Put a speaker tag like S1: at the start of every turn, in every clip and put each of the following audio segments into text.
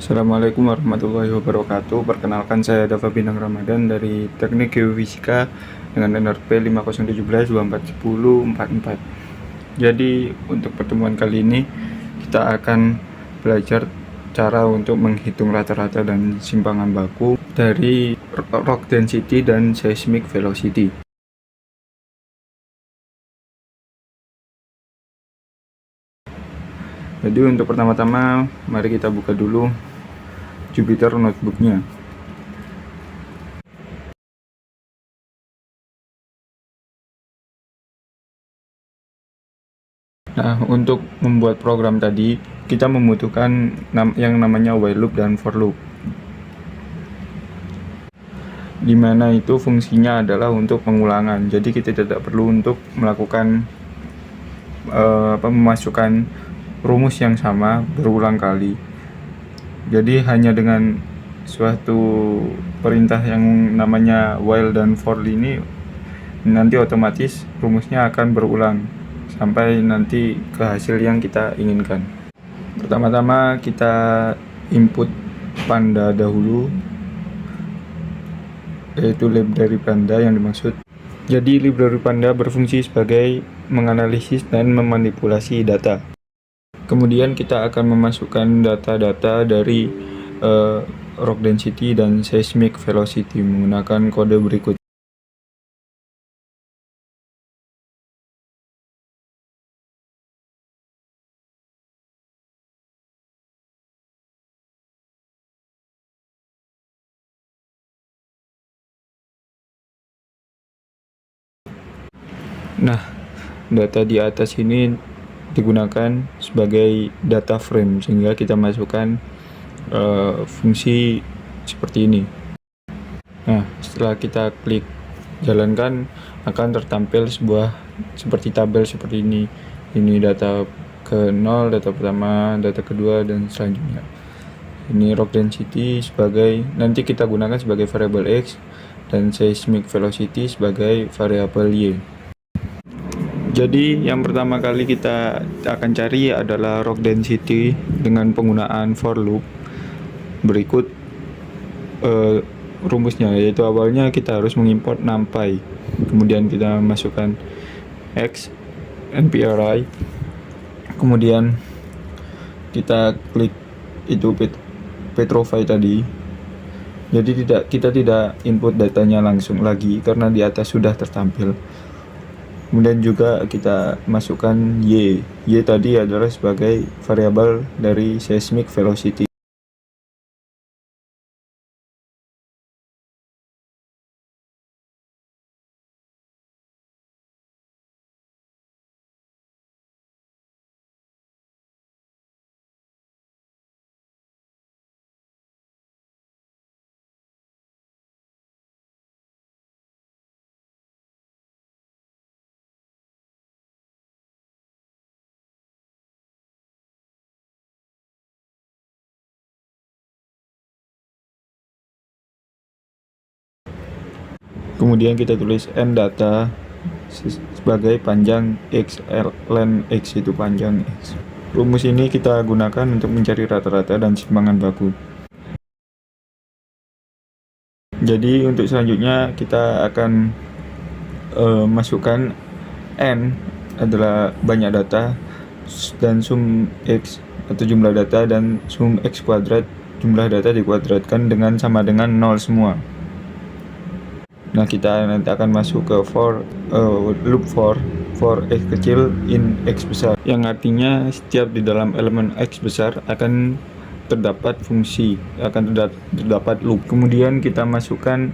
S1: Assalamualaikum warahmatullahi wabarakatuh. Perkenalkan, saya Dava Bintang Ramadan dari Teknik Geofisika dengan NRP 5017241044. Jadi untuk pertemuan kali ini kita akan belajar cara untuk menghitung rata-rata dan simpangan baku dari rock density dan seismic velocity. Jadi untuk pertama-tama mari kita buka dulu Jupyter Notebooknya. Nah, untuk membuat program tadi kita membutuhkan yang namanya while loop dan for loop, dimana itu fungsinya adalah untuk pengulangan. Jadi kita tidak perlu untuk melakukan memasukkan rumus yang sama berulang kali. Jadi hanya dengan suatu perintah yang namanya while dan for ini nanti otomatis rumusnya akan berulang sampai nanti ke hasil yang kita inginkan. Pertama-tama kita input Panda dahulu, yaitu library Panda yang dimaksud. Jadi library Panda berfungsi sebagai menganalisis dan memanipulasi data. Kemudian kita akan memasukkan data-data dari rock density dan seismic velocity menggunakan kode berikut. Nah, data di atas ini digunakan sebagai data frame sehingga kita masukkan fungsi seperti ini. Nah, setelah kita klik jalankan akan tertampil sebuah seperti tabel seperti ini. Ini data ke 0, data pertama, data kedua, dan selanjutnya. Ini rock density sebagai nanti kita gunakan sebagai variabel X dan seismic velocity sebagai variabel Y. Jadi yang pertama kali kita akan cari adalah rock density dengan penggunaan for loop. Berikut rumusnya, yaitu awalnya kita harus mengimport numpy, kemudian kita masukkan X NPRI, kemudian kita klik itu Petrovai tadi. Jadi kita tidak input datanya langsung lagi karena di atas sudah tertampil. Kemudian juga kita masukkan Y. Y tadi adalah sebagai variabel dari seismic velocity. Kemudian kita tulis n data sebagai panjang x, ln x itu panjang x. Rumus ini kita gunakan untuk mencari rata-rata dan simpangan baku. Jadi untuk selanjutnya kita akan masukkan n adalah banyak data dan sum x atau jumlah data dan sum x kuadrat jumlah data dikuadratkan dengan sama dengan 0 semua. Nah, kita nanti akan masuk ke loop for x kecil in x besar, yang artinya setiap di dalam elemen x besar akan terdapat fungsi, akan terdapat loop. Kemudian kita masukkan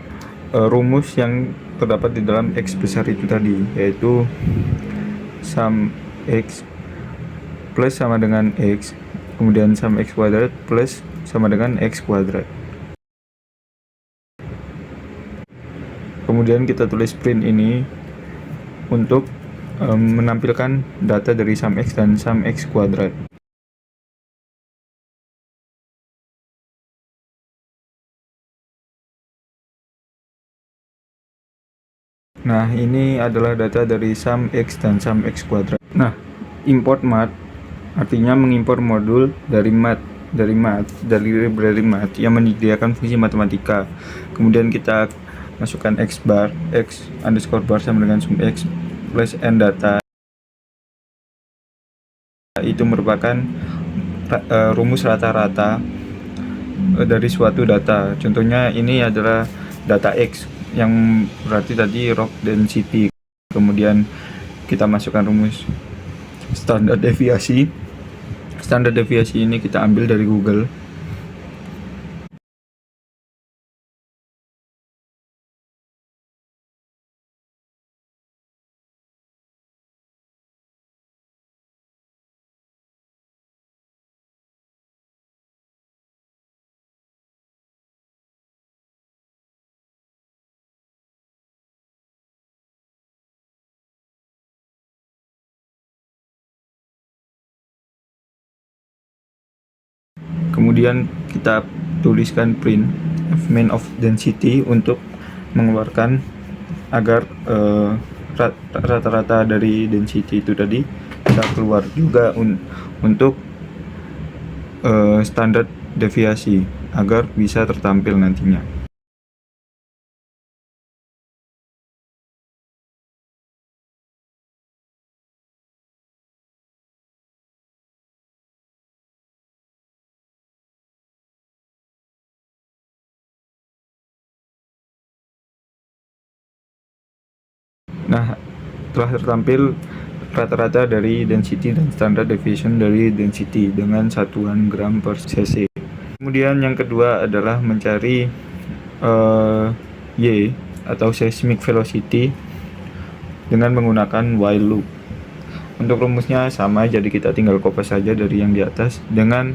S1: rumus yang terdapat di dalam x besar itu tadi, yaitu sum x plus sama dengan x, kemudian sum x kuadrat plus sama dengan x kuadrat. Kemudian kita tulis print ini untuk menampilkan data dari sum x dan sum x kuadrat. Nah, ini adalah data dari sum x dan sum x kuadrat. Nah, import math artinya mengimpor modul dari math dari library math yang menyediakan fungsi matematika. Kemudian kita masukkan x underscore bar sama dengan sum x plus n data. Itu merupakan rumus rata-rata dari suatu data. Contohnya ini adalah data x yang berarti tadi rock density. Kemudian kita masukkan rumus standar deviasi. Standar deviasi ini kita ambil dari Google. Kemudian kita tuliskan print main of density untuk mengeluarkan agar rata-rata dari density itu tadi kita keluar juga untuk standar deviasi agar bisa tertampil nantinya. Nah, telah tertampil rata-rata dari density dan standard deviation dari density dengan satuan gram per cc. Kemudian yang kedua adalah mencari Y atau seismic velocity dengan menggunakan while loop. Untuk rumusnya sama, jadi kita tinggal copy saja dari yang di atas dengan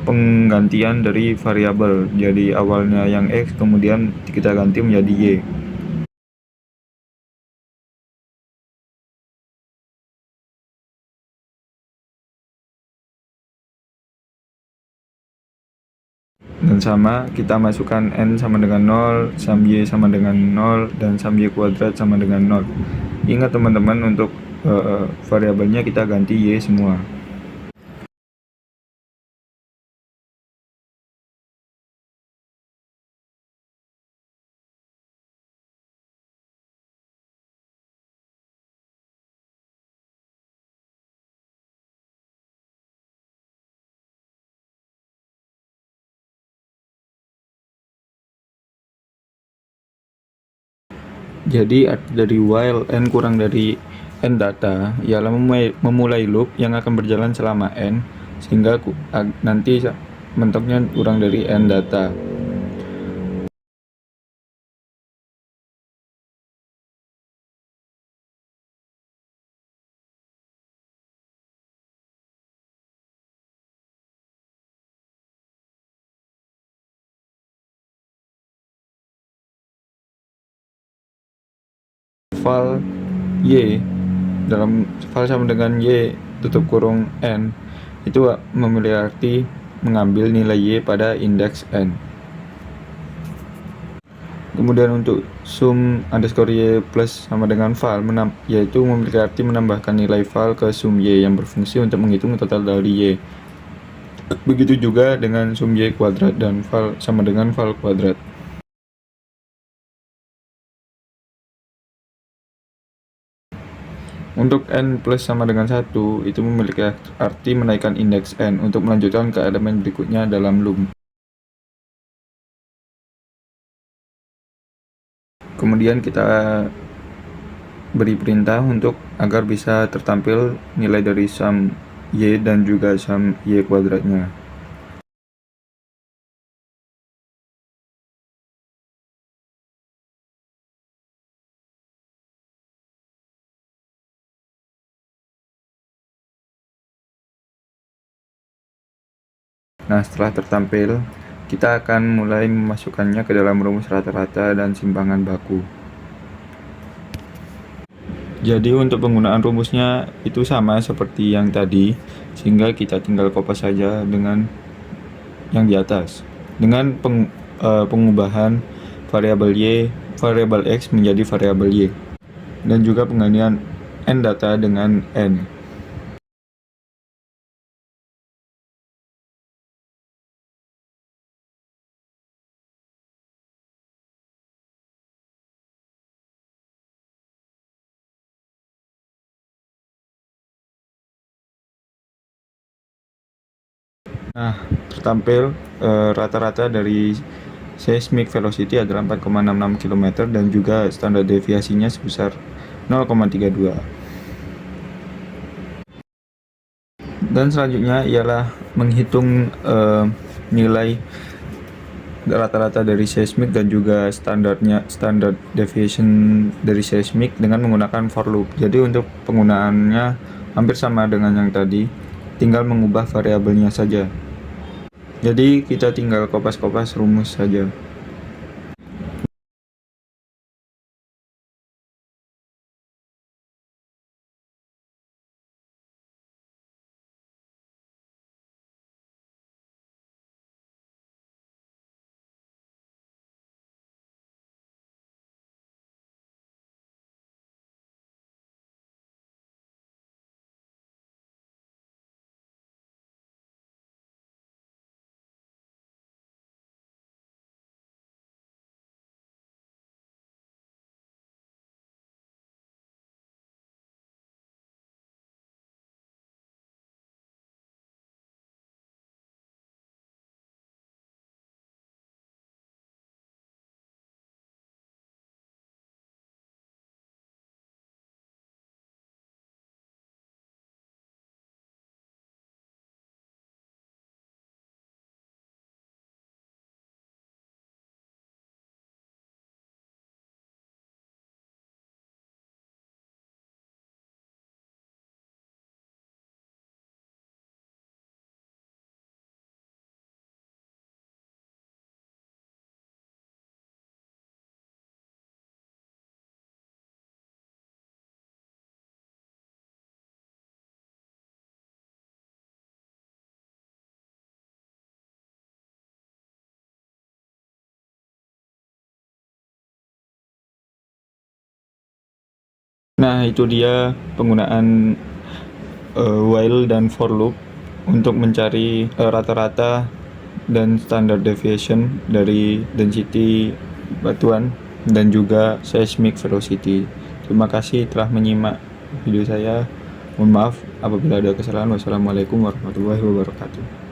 S1: penggantian dari variabel. Jadi awalnya yang X, kemudian kita ganti menjadi Y. Dan sama, kita masukkan N sama dengan 0, sum Y sama dengan 0, dan sum Y kuadrat sama dengan 0. Ingat teman-teman, untuk variabelnya kita ganti Y semua. Jadi arti dari while n kurang dari n data ialah memulai loop yang akan berjalan selama n, sehingga nanti mentoknya kurang dari n data. Val y dalam val sama dengan y tutup kurung n itu memiliki arti mengambil nilai y pada indeks n. Kemudian untuk sum underscore y plus sama dengan val yaitu memiliki arti menambahkan nilai val ke sum y yang berfungsi untuk menghitung total dari y. Begitu juga dengan sum y kuadrat dan val sama dengan val kuadrat. Untuk n plus sama dengan 1, itu memiliki arti menaikkan indeks n untuk melanjutkan ke elemen berikutnya dalam loop. Kemudian kita beri perintah untuk agar bisa tertampil nilai dari sum y dan juga sum y kuadratnya. Nah, setelah tertampil, kita akan mulai memasukkannya ke dalam rumus rata-rata dan simpangan baku. Jadi untuk penggunaan rumusnya itu sama seperti yang tadi, sehingga kita tinggal copy saja dengan yang di atas. Dengan pengubahan variabel x menjadi variabel y, dan juga penggantian n data dengan n. Nah, tertampil rata-rata dari seismic velocity adalah 4,66 km dan juga standar deviasinya sebesar 0,32. Dan selanjutnya ialah menghitung nilai rata-rata dari seismik dan juga standar deviation dari seismik dengan menggunakan for loop. Jadi untuk penggunaannya hampir sama dengan yang tadi, tinggal mengubah variabelnya saja. Jadi kita tinggal kopas-kopas rumus saja. Nah, itu dia penggunaan while dan for loop untuk mencari rata-rata dan standard deviation dari density batuan dan juga seismic velocity. Terima kasih telah menyimak video saya. Mohon maaf apabila ada kesalahan. Wassalamualaikum warahmatullahi wabarakatuh.